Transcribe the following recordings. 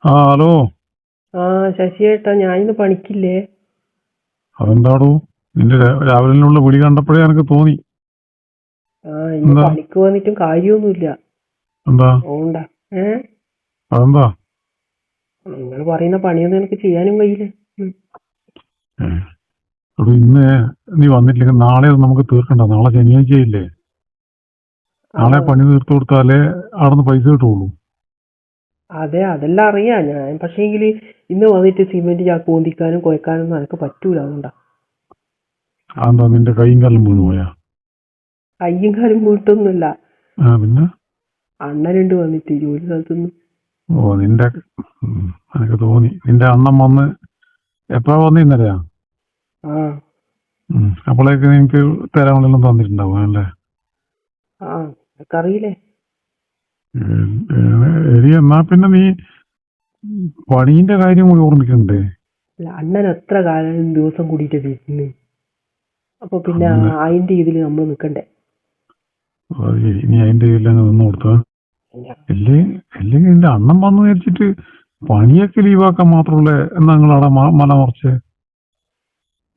ആ ഹലോ. ആ ശശിയേട്ടാ, ഞാനിന്ന് പണിക്കില്ലേ? അതെന്താടോ? നിന്റെ രാവിലെയുള്ള വിളി കണ്ടപ്പോഴേ എനിക്ക് തോന്നി. ഇന്ന് എന്താ? പണിക്ക് വന്നിട്ടും കാര്യമൊന്നുമില്ല. എന്താ? അതുകൊണ്ടാ. ഏ അതെന്താ? നിങ്ങൾ പറയുന്ന പണിയൊന്നും എനിക്ക് ചെയ്യാനും കഴിയില്ല. ഏ, എടോ, ഇന്ന് നീ വന്നിട്ടില്ലെങ്കിൽ നാളെ അത് നമുക്ക് തീർക്കണ്ട. നാളെ ശനിയാഴ്ചയില്ലേ? ആ നാളെ പണി തീർത്തു കൊടുത്താലേ അവിടുന്ന് പൈസ കിട്ടുള്ളൂ. അതെ, അതെല്ലാം അറിയാം ഞാൻ. പക്ഷേങ്കിൽ ഇന്ന് വന്നിട്ട് സിമെന്റ് ചാക്ക് പൊന്തിക്കാനും കുഴക്കാനൊന്നും എനിക്ക് പറ്റൂല. അതുകൊണ്ടാ. അതെന്താ, നിന്റെ കൈയും കാലും വീണു പോയാ? കയ്യും കാലും വീട്ടൊന്നുമില്ല. പിന്നെ? അണ്ണനുണ്ട് വന്നിട്ട് ജോലി സ്ഥലത്തുനിന്ന്. ഓ, എനിക്ക് തോന്നി നിന്റെ അണ്ണൻ വന്ന്. എപ്പോഴാ വന്ന്? ഇന്നലെയാ? ആ അപ്പോഴേക്ക് നിനക്ക് തരാനുള്ളതെല്ലാം തന്നിട്ടുണ്ടാവും അല്ലേ? ആ എനിക്കറിയില്ലേ. എടി, എന്നാ പിന്നെ നീ പണീന്റെ കാര്യം കൂടി ഓർമ്മിക്കണ്ടേ? അല്ല, അണ്ണൻ എത്ര കാലം ദിവസം കൂടിയിട്ട് വരുന്നു. അപ്പൊ പിന്നെ അങ്ങനെ. അതിന്റെ ഇതിൽ നമ്മൾ നിൽക്കണ്ടേ? അത് ശരി, നീ അതിന്റെ കയ്യിലങ്ങ് നിന്ന് കൊടുത്ത. അല്ലെങ്കിൽ നിന്റെ അണ്ണൻ വന്നു വിചാരിച്ചിട്ട് പണിയൊക്കെ ലീവാക്കാൻ മാത്രമല്ല എന്നാ നിങ്ങളവിടെ മല മറിച്ച്.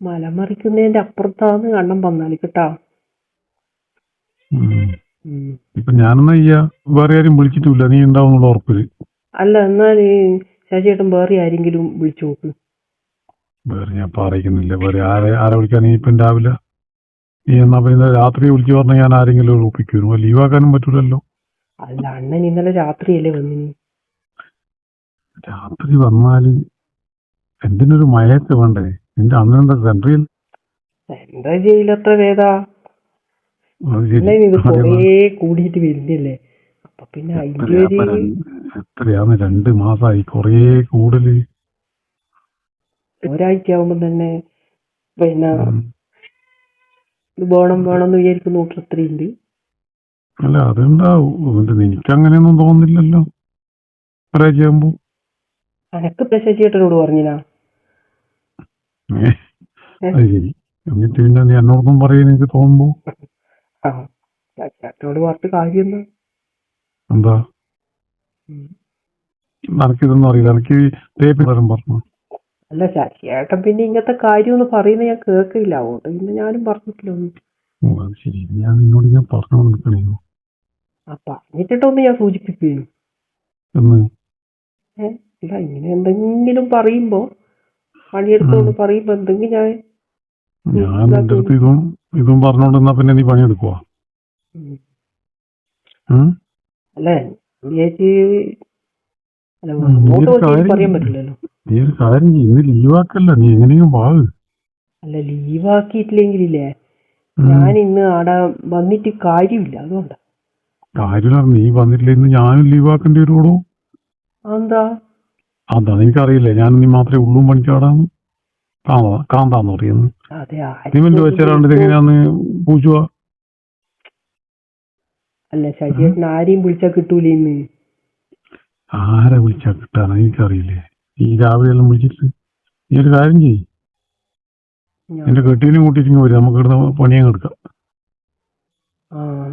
മലമറിക്കുന്നതിന്റെ അപ്പുറത്താന്ന് അണ്ണൻ വന്നാല് കേട്ടാ. ഇപ്പൊ ഞാനെന്നാ ചെയ്യാ? വേറെ ആരും വിളിച്ചിട്ടില്ല, നീ ഉണ്ടാവുന്നുള്ള ഉറപ്പില്. അല്ല, എന്നാല് ശശിയേട്ടൻ വേറെ ആരെങ്കിലും വിളിച്ചു നോക്ക്. വേറെ ഞാൻ പറയിക്കുന്നില്ല. വേറെ ആരെ വിളിക്കാൻ? നീ ഇപ്പം രാവിലെ നീ എന്നാ പിന്നെ രാത്രി വിളിച്ചു പറഞ്ഞാൽ ഞാൻ ആരെങ്കിലും ഒപ്പിക്കുന്നു. ലീവാക്കാനും പറ്റൂലല്ലോ. അല്ല, അണ്ണൻ ഇന്നലെ രാത്രിയല്ലേ വന്നിനി. രാത്രി വന്നാല് എന്തിനൊരു മയക്ക് വേണ്ടേ? നിന്റെ അണ്ണനെന്താ സെൻട്രിയിൽ? എന്താ ജയിലത്ര വേദാ? ഇത് കൊറേ കൂടിയിട്ട് വരുന്നില്ലേ? അപ്പൊ പിന്നെ അതിന്റെ ഒരു എത്രയാന്ന്? 2 മാസമായി. കൊറേ കൂടുതല്. ഒരാഴ്ച ആവുമ്പോ തന്നെ പിന്നെ വേണമെന്ന് വിചാരിക്കുന്ന അത്രയുണ്ട്. അല്ല, അതെന്താവും? എനിക്കങ്ങനെയൊന്നും തോന്നുന്നില്ലല്ലോ ഒരാഴ്ച ആകുമ്പോ. അനക്ക് ശശിയേട്ടനോട് പറഞ്ഞിനാ? അത് ശരി. എന്നിട്ട് പിന്നെ നീ എന്നോടൊന്നും പറയുന്ന എനിക്ക് തോന്നുമ്പോ ശശിയേട്ടനോട് പറഞ്ഞിട്ട് കാര്യം എന്താ? എനിക്കിതൊന്നും അറിയില്ല. എനിക്ക് തേപ്പിലും പറഞ്ഞു. അല്ല, ശശിയേട്ടൻ പിന്നെ ഇങ്ങനത്തെ കാര്യം ഒന്ന് പറയുന്നത് ഞാൻ കേൾക്കില്ല. അതുകൊണ്ട് പിന്നെ ഞാനും പറഞ്ഞിട്ടില്ല ഒന്നും. അത് ശരി. ഞാൻ പറഞ്ഞോണ്ട് നിൽക്കണേന്നു. പറഞ്ഞിട്ടൊന്ന് ഞാൻ സൂചിപ്പിക്കുകയും എന്ന് ഇല്ല, ഇങ്ങനെ എന്തെങ്കിലും പറയുമ്പോ പണിയെടുത്തോണ്ട് പറയുമ്പോ എന്തെങ്കിലും ഞാൻ നിന്റെ അടുത്ത് ഇതും പറഞ്ഞോണ്ടെന്നാ പിന്നെ നീ പണിയെടുക്കുവാ? അല്ലേ ചേച്ചി? അല്ല, പറയാൻ പറ്റില്ലല്ലോ. നീ ഒരു കാര്യം ചെയ്യ്, ഇന്ന് ലീവാക്കല്ല, നീ എങ്ങനെയും വാവ്. അല്ല, ലീവാക്കിയിട്ടില്ലെങ്കിലേ ഞാൻ ഇന്ന് ആടെ വന്നിട്ട് കാര്യമില്ല. അതുകൊണ്ടാ. കാര്യമില്ല. നീ വന്നിട്ടില്ല, ഇന്ന് ഞാനും ലീവാക്കേണ്ടി വരുവോളൂ. എന്താ? അതാ എനിക്കറിയില്ലേ. ഞാൻ നീ മാത്രമേ ഉള്ളും പണിക്കാടാന്ന് കാന്താന്ന് പറയുന്നു. സിമെന്റ് വെച്ചാലാണ്ട് എങ്ങനെയാന്ന് പൂച്ചുവാ? അല്ല, ശശിയേട്ടൻ ആരെയും വിളിച്ചാ കിട്ടൂല ഇന്ന്. ആരെ വിളിച്ചാ കിട്ടാന്ന് എനിക്കറിയില്ലേ. ഈ രാവിലെ എല്ലാം വിളിച്ചിട്ട് നീ ഒരു കാര്യം ചെയ്യ്, എന്റെ കെട്ടിനും കൂട്ടിട്ട് വരും. നമുക്ക് ഇവിടുന്ന് പണിയങ്ങ് എടുക്കാം.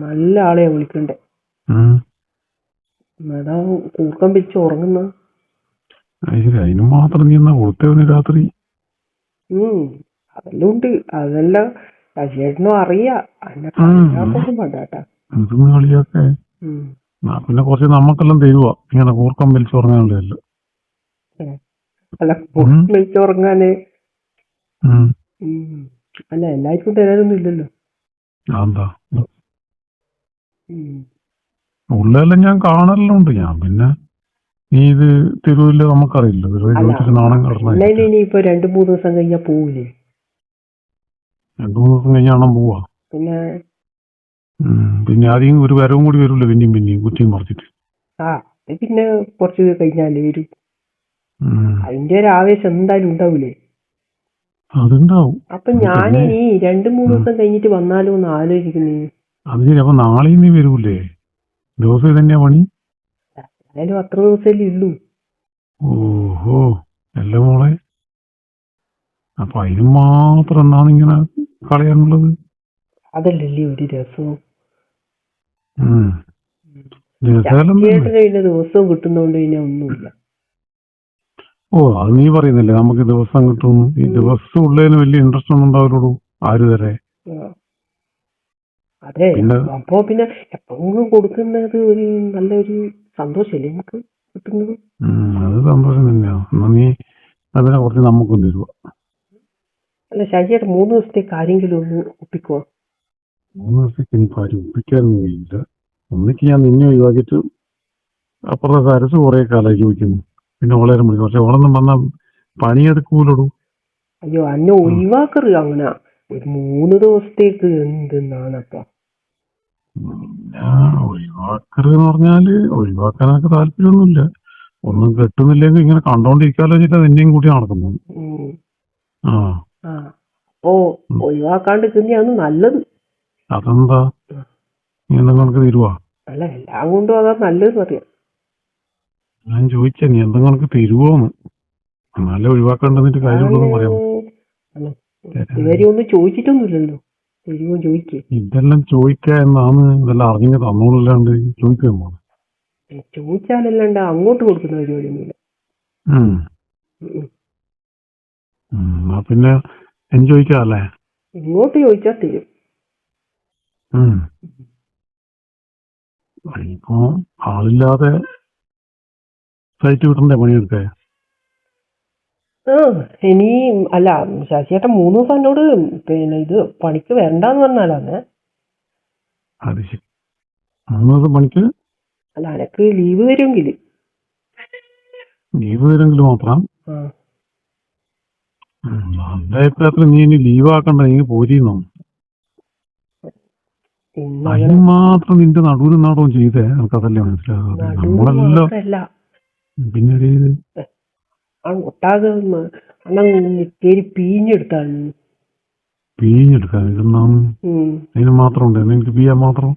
നല്ല ആളെയാ വിളിക്കണ്ടേ. അതാ കൂർക്കം വെച്ച് ഉറങ്ങുന്ന. അതിന് മാത്രം നീ എന്നാ കൊടുത്തവന് രാത്രി? അതെല്ലാം ഉണ്ട്. അതെല്ലാം ശശിയേട്ടനും അറിയാം. വേണ്ടാട്ടാ. ഇതൊന്നും കളിയാക്കെ. പിന്നെ കുറച്ച് നമുക്കെല്ലാം തരുവാ ഇങ്ങനെ കൂർക്കം വലിച്ചുറങ്ങാനുള്ളതല്ല. അല്ല, കൂർക്കം വലിച്ചുറങ്ങാന് അല്ല എല്ലാവർക്കും തരാനൊന്നും ഇല്ലല്ലോ. എന്താ ഉള്ളതെല്ലാം ഞാൻ കാണലുണ്ട്. ഞാൻ പിന്നെ നീ ഇത് തരൂല്ല നമുക്കറിയില്ല. ചോദിച്ചിട്ട് നാണം കടന്ന ഇനിയിപ്പോ 2-3 ദിവസം കഴിഞ്ഞാ പോവില്ലേ? 2-3 ദിവസം കഴിഞ്ഞാണ് പോവാ. പിന്നെ ആദ്യം ഒരു വരവും കൂടി വരൂല്ലോ, പിന്നെയും കുറ്റിയും മറിച്ചിട്ട്. പിന്നെ കുറച്ച് കഴിഞ്ഞാലേ വരും. അതിന്റെ ഒരു ആവേശം എന്തായാലും ഉണ്ടാവൂലേ? അതുണ്ടാവും. അപ്പൊ ഞാനിനി 2-3 ദിവസം കഴിഞ്ഞിട്ട് വന്നാലോ എന്ന് ആലോചിക്കുന്നേ. അത് ശരി. അപ്പൊ നാളെയും നീ വരൂലേ? ദിവസം ഇതന്നെയാ പണി? എന്തായാലും അത്ര ദിവസമല്ലേ ഉള്ളൂ. ഓഹോ, അല്ല മോളെ. അപ്പൊ അതിന് മാത്രം എന്നാണ് ഇങ്ങനെ കളയാനുള്ളത്? അതല്ലല്ലേ ഒരു രസവും. പിന്നെ ദിവസവും കിട്ടുന്നോണ്ട് പിന്നെ ഒന്നുമില്ല. ഓ അത് നീ പറയുന്നില്ലേ നമുക്ക് ദിവസം കിട്ടും. ഈ ദിവസം ഉള്ളതിന് വലിയ ഇൻട്രസ്റ്റ് ഒന്നും ഉണ്ടാവില്ലോടൂ ആര് വരെ. ആ. അതെ, പിന്നെ അപ്പോ പിന്നെ എപ്പോഴും കൊടുക്കുന്നത് ഒരു നല്ലൊരു സന്തോഷല്ലേ നമുക്ക് കിട്ടുന്നത്. അത് സന്തോഷം തന്നെയാ. എന്നാ നീ അതിനെ കുറച്ച് നമുക്കും തരുക. അല്ല ശശിയേട്ടൻ 3 ദിവസത്തേക്ക് ആരെങ്കിലും ഒന്ന് ഒപ്പിക്കുവോ? 3 ദിവസത്തേക്ക് എനിക്ക് ആരും ഒപ്പിക്കാനൊന്നും കഴിയില്ല. ഒന്നിക്ക് ഞാൻ നിന്നെ ഒഴിവാക്കിയിട്ട് അപ്പുറത്തെ സരസ് കുറെ കാലമായി ചോദിക്കുന്നു. പിന്നെ ഓളേരം വിളിക്കും. പക്ഷെ ഓളൊന്നും വന്നാൽ പണിയെടുക്കൂലടൂ. അയ്യോ അന്നെ ഒഴിവാക്കരുത് അങ്ങനെ. ഒരു 3 ദിവസത്തേക്ക് എന്തെന്നാണപ്പ. ഞാൻ ഒഴിവാക്കരുതെന്ന് പറഞ്ഞാല് ഒഴിവാക്കാനൊക്കെ താല്പര്യമൊന്നുമില്ല. ഒന്നും കെട്ടുന്നില്ലെങ്കിൽ ഇങ്ങനെ കണ്ടോണ്ടിരിക്കാലോ വെച്ചിട്ട് നിന്നെയും കൂട്ടി നടക്കുന്നു. ഉം. ആ ആ അപ്പോ ഒഴിവാക്കാണ്ടിരിക്കുന്നതാണ് നല്ലത്. അതെന്താ നീ എന്തെങ്കിലും കണക്ക് തരുവാ? അല്ല എല്ലാം കൊണ്ടും അതാ നല്ലതെന്ന് അറിയാം. ഞാൻ ചോദിച്ചാ നീ എന്തെങ്കിലും കണക്ക് തരുവോന്ന്. എന്നാലേ ഒഴിവാക്കേണ്ടതിന്റെ കാര്യമുള്ളതെന്ന് പറയാം. അല്ല ഇതുവരെ ഒന്നും ചോദിച്ചിട്ടൊന്നുമില്ലല്ലോ. തരുമോ ചോദിക്കേ. ഇതെല്ലാം ചോദിക്കാ എന്നാണ് ഇതെല്ലാം അറിഞ്ഞ് തന്നോളില്ലാണ്ട് ചോദിക്കുമോ? ചോദിച്ചാലല്ലാണ്ട് അങ്ങോട്ട് കൊടുക്കുന്ന പരിപാടിയൊന്നുമില്ല. എന്നാ പിന്നെ ചോദിക്കാല്ലേ? ഇങ്ങോട്ട് ചോദിച്ചാൽ തരും. ഇപ്പോ ആളില്ലാതെ സൈറ്റ് വിട്ടണ്ടേ പണിയെടുക്കേ? ഇനി അല്ല ശശിയേട്ടൻ 3 ദിവസം എന്നോട് പിന്നെ ഇത് പണിക്ക് വരണ്ടെന്ന് പറഞ്ഞാലാന്ന്. അത് ശരി. 3 ദിവസം പണിക്ക് അല്ല എനക്ക് ലീവ് തരുമെങ്കിൽ. ലീവ് തരുമെങ്കിൽ മാത്രം. എന്റെ അഭിപ്രായത്തിൽ നീ ഇനി ലീവ് ആക്കണ്ട, നീ പോരീന്നോ. അതിന് മാത്രം നിന്റെ നടുവിനും നാടവും ചെയ്തേ നമുക്കതല്ലേ മനസ്സിലാകാതെ. നമ്മളെല്ലാം പിന്നെ ഒട്ടാകെ കയറി പീഞ്ഞെടുത്താണ്. പീഞ്ഞെടുക്കാൻ ഇതെന്നാണ് അതിന് മാത്രം ഉണ്ട്. എനിക്ക് പീയാൻ മാത്രം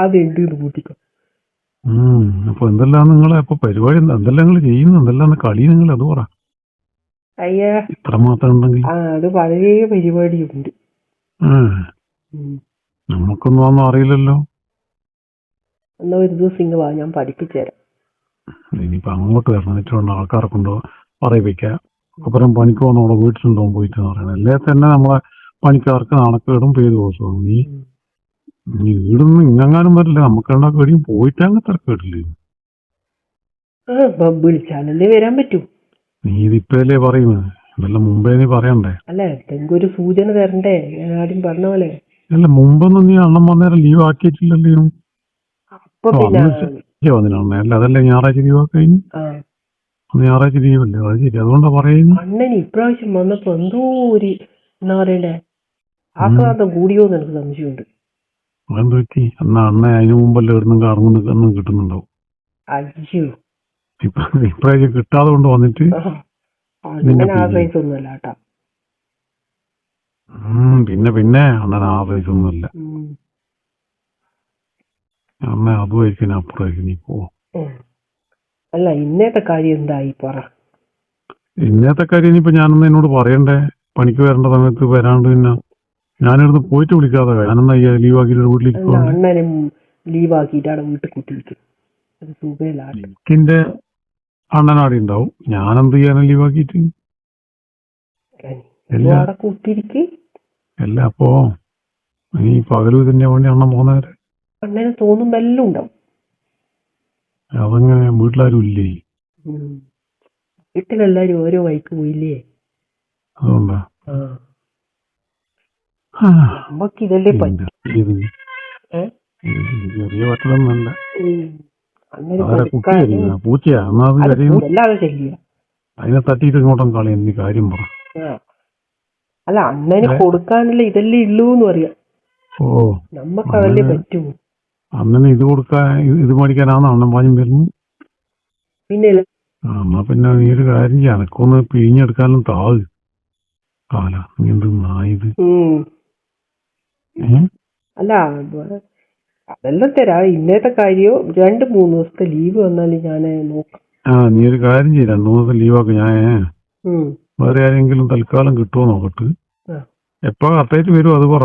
അതെന്ത് കൂട്ടിക്കോ. അപ്പൊ എന്തെല്ലാം നിങ്ങളെ അപ്പൊ പരിപാടി എന്തെല്ലാം നിങ്ങൾ ചെയ്യുന്നു? എന്തെല്ലാം കളി നിങ്ങൾ അത് പറ. അയ്യാ ഇത്ര മാത്രം ഉണ്ടെങ്കിൽ അത് വളരെ പരിപാടിയുണ്ട്. നമുക്കൊന്നും ഒന്നും അറിയില്ലല്ലോ. എന്നാ ഒരു ദിവസം ഇങ്ങ് വാ, ഞാൻ പഠിപ്പിച്ചു തരാം. ഇനിയിപ്പോ അങ്ങോട്ട് വരണം. എന്നിട്ട് വേണ്ട ആൾക്കാരെ കൊണ്ട് പറയിപ്പിക്കാം. അപ്പുറം പണിക്ക് പോകുന്ന വീട്ടിലുണ്ടോ പോയിട്ട് പറയണം. അല്ലേ തന്നെ നമ്മളെ പണിക്കാർക്ക് നാണക്കേടും പേര് ദിവസവും. നീ വീടൊന്നും ഇങ്ങാനും വരില്ല. നമുക്ക് രണ്ടാൾക്ക് എവിടെയും പോയിട്ട് അങ്ങ് തിരക്കേടില്ലേ? വിളിച്ചാലല്ലേ വരാൻ പറ്റൂ. നീ ഇതിപ്പല്ലേ പറയുന്നത്, ഇതെല്ലാം മുമ്പേ നീ പറയണ്ടേ? അല്ല എന്തെങ്കിലും ഒരു സൂചന തരണ്ടേ? ഞാൻ ആദ്യം പറഞ്ഞ പോലെ. അല്ല മുമ്പൊന്നും നീ അണ്ണം വന്നേരം ലീവ് ആക്കിയിട്ടില്ലല്ലോ. വന്നിട്ടുണ്ട് അല്ല അതല്ലേ ഞായറാഴ്ച ലീവ് ആക്കി കഴിഞ്ഞു. ഞായറാഴ്ച ലീവല്ലേ? അത് ശരി. അതുകൊണ്ടാ പറയുന്നു. അണ്ണന് ഇപ്രാവശ്യം വന്നപ്പോ എന്തോ ഒരു എന്താ പറയണ്ടേ ആക്രാന്തം കൂടിയോന്ന് എനിക്ക് സംശയമുണ്ട്. അതെന്ത് പറ്റി? എന്നാ അണ്ണ അതിന് മുമ്പല്ലേ ഇടുന്നും കറങ്ങുന്നു കിട്ടുന്നുണ്ടാവും. അയ്യോ ഇപ്രാവശ്യം കിട്ടാതെ കൊണ്ട് വന്നിട്ട് അങ്ങനെ ആശ്രയിച്ചൊന്നുമല്ല കേട്ടാ. പിന്നെ അണ്ണൻ ആശ്രയിച്ചൊന്നുമല്ല. അണ്ണ അതുമായിരിക്കും അപ്പുറമായിരിക്കും. നീ പോ. അല്ല ഇന്നത്തെ കാര്യം എന്തായി പറ. ഇന്നത്തെ കാര്യം ഇനിയിപ്പോ ഞാനൊന്ന് എന്നോട് പറയണ്ടേ? പണിക്ക് വരേണ്ട സമയത്ത് വരാണ്ട് പിന്നെ ഞാനിവിടുന്ന് പോയിട്ട് വിളിക്കാതെ ഞാനെന്നാ ലീവ് ആക്കിയിട്ട് വീട്ടിലേക്ക് പോകണം. അണ്ണനും ലീവ് ആക്കിയിട്ടാണ് വീട്ടിൽ കുത്തിയിരിക്കും. അത് സുഖമില്ല. എനിക്കെന്റെ അണ്ണനാടി ഉണ്ടാവും. ഞാനെന്ത് ചെയ്യാനാ ലീവ് ആക്കിയിട്ട്? അല്ല അപ്പോ ഈ പകലും ഇതിന്റെ വേണ്ടി അണ്ണൻ പോകുന്നവരെ അണ്ണന് തോന്നുമ്പോ എല്ലാം ഉണ്ടാവും. അതങ്ങനെ വീട്ടിലാരും ഇല്ലേ? വീട്ടിലെല്ലാരും ഓരോ വഴിക്ക് പോയില്ലേ? അതുകൊണ്ടാ നമുക്ക് ഇതല്ലേ പറ്റും. ചെറിയ പറ്റലൊന്നല്ല. പൂച്ചയാ അതിനെ തട്ടിയിട്ട് ഇങ്ങോട്ടും കളി എന്ത് കാര്യം പറ. അല്ല അണ്ണന് കൊടുക്കാനുള്ള ഇതല്ലേ ഉള്ളൂന്ന് പറയാം. ഓ നമ്മക്ക് അതല്ലേ പറ്റൂ. അണ്ണന് ഇത് കൊടുക്കാൻ ഇത് മേടിക്കാനാണ് അണ്ണൻ പാഞ്ഞും വരുന്നു. പിന്നെ എന്നാ പിന്നെ നീ ഒരു കാര്യം ചെയ്യാം. എനക്കൊന്ന് പിഴിഞ്ഞെടുക്കാനും താഴ് കാല. നീ എന്ത് നായത്? അല്ല അതെല്ലാം തരാ. ഇന്നത്തെ കാര്യോ 2-3 ദിവസത്തെ ലീവ് വന്നാല് ഞാൻ നോക്കാം. നീ ഒരു കാര്യം ചെയ്യ. 2 ദിവസം ലീവാക്കും. ഞാൻ വേറെ ആരെങ്കിലും തൽക്കാലം കിട്ടുമോ നോക്കട്ട്. എപ്പോ കറക്റ്റായിട്ട് വരും അത് പറ.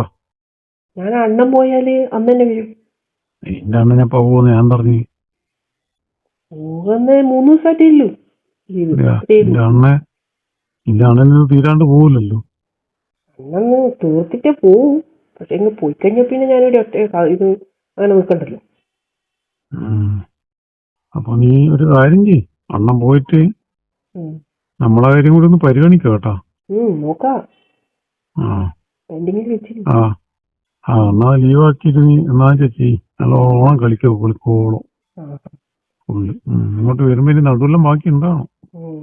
ഞാൻ അണ്ണൻ പോയാല് അന്ന് തന്നെ വരും. എന്റെ അണ്ണൻ എപ്പോ പോകുന്നു ഞാൻ പറഞ്ഞു. പോകുന്ന 3 ദിവസമായിട്ടേ ഉള്ളൂ ലീവ്. അത്രേ ഉള്ളൂ. ഇല്ല അണ്ണന് ഇത് തീരാണ്ട് പോവില്ലല്ലോ. അന്നങ്ങ് തീർത്തിട്ടേ പോവും. പക്ഷെ ഇങ്ങ് പോയി കഴിഞ്ഞാൽ പിന്നെ ഞാനിവിടെ ഇത് അങ്ങനെ നിൽക്കണ്ടല്ലോ. അപ്പൊ നീ ഒരു കാര്യം ചെയ്യ്, അണ്ണൻ പോയിട്ട് ഉം. നമ്മളെ കാര്യം കൂടി ഒന്ന് പരിഗണിക്കാം കേട്ടാ. നോക്കാം. ആ പെൻഡിങ്ങിൽ വെച്ചില്ല. എന്നാ ലീവാക്കിയിട്ട് നീ എന്നാ ചേച്ചി നല്ലോണം കളിക്കോളൂ ആ. ഇങ്ങോട്ട് വരുമ്പോ ഇനി നടുവെല്ലാം ബാക്കി ഉണ്ടാവണം. ഉം.